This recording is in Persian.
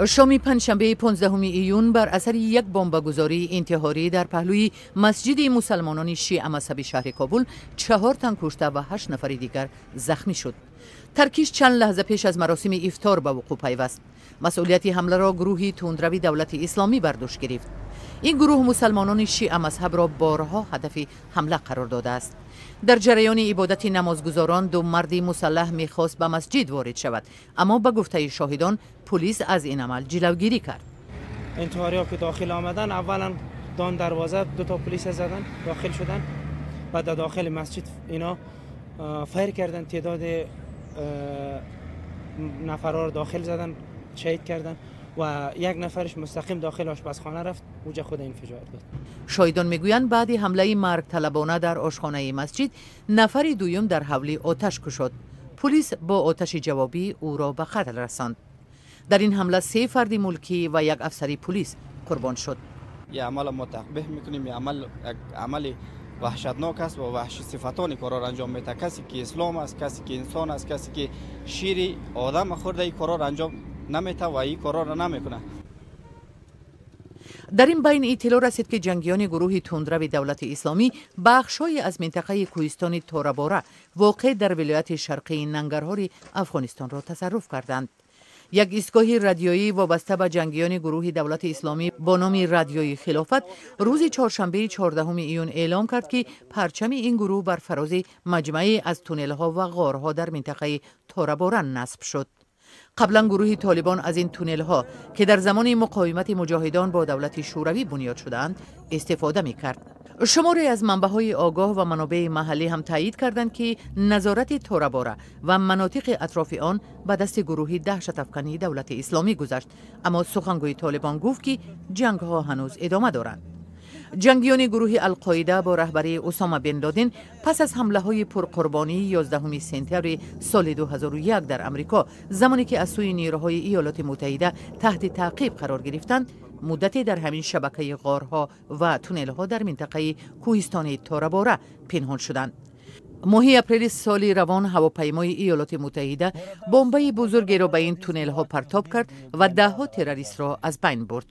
شام پنجشنبه 15 ایون بر اثر یک بمبگذاری انتحاری در پهلوی مسجد مسلمانان شیعه مذهبی شهر کابل 4 تن کشته و 8 نفر دیگر زخمی شد. ترکیش چند لحظه پیش از مراسم افطار به وقوع پیوست. مسئولیت حمله را گروهی تندروی دولت اسلامی بر دوش گرفت. این گروه مسلمانان شیعه مذهب را بارها هدف حمله قرار داده است. در جریان عبادت نمازگزاران 2 مرد مسلح می‌خواست به مسجد وارد شود، اما به گفته شاهدان پلیس از این عمل جلوگیری کرد. انتحاری‌ها که داخل آمدن اولا دان دروازه 2 تا پلیس زدن، داخل شدن و در داخل مسجد اینا فایر کردن، تعداد نفرها رو داخل زدن، شهید کردن و 1 نفرش مستقیم داخل آشپزخانه رفت، اوجا خود انفجار داد. شاهدان میگویند بعد حمله مرگ طلبانه در آشخانه مسجد نفر دوم در حولی آتش کشید. پلیس با آتش جوابی او را به قتل رساند. در این حمله 3 فرد ملکی و 1 افسر پلیس قربان شد. یه عمل متقبح میکنیم، یه عمل وحشتناک است و وحشی صفتانی کار را انجام میده. کسی که اسلام است، کسی که انسان است، کسی که شیر آدم خورده این کار را انجام نمیده و این کار را نمیکنه. در این بین اطلاع رسید که جنگیان گروه تندرو دولت اسلامی بخش‌هایی از منطقه کوهستان توراباره واقع در ولایت شرقی ننگرهار افغانستان را تصرف کردند. یک ایستگاه رادیویی وابسته به جنگیان گروه دولت اسلامی با نام رادیوی خلافت روز چهارشنبه 14 ایون اعلام کرد که پرچم این گروه بر فراز مجموعه از تونل‌ها و غارها در منطقه توراباره نصب شد. قبلا گروه طالبان از این تونل‌ها که در زمان مقاومت مجاهدان با دولت شوروی بنیاد شدند استفاده می‌کرد. شماری از منبع‌های آگاه و منابع محلی هم تایید کردند که نظارت توراباره و مناطق اطراف آن به دست گروهی دهشت افکنی دولت اسلامی گذشت، اما سخنگوی طالبان گفت که جنگ‌ها هنوز ادامه دارند. جنگیان گروه القاعده با رهبری اسامه بن لادن پس از حمله‌های پرقربانی 11 سپتامبر سال 2001 در امریکا، زمانی که از سوی نیروهای ایالات متحده تحت تعقیب قرار گرفتند، مدتی در همین شبکه غارها و تونل‌ها در منطقه کوهستان توراباره پنهان شدند. ماه اپریل سال روان هواپیمای ایالات متحده بمبای بزرگی را به این تونل‌ها پرتاب کرد و 10 تروریست را از بین برد.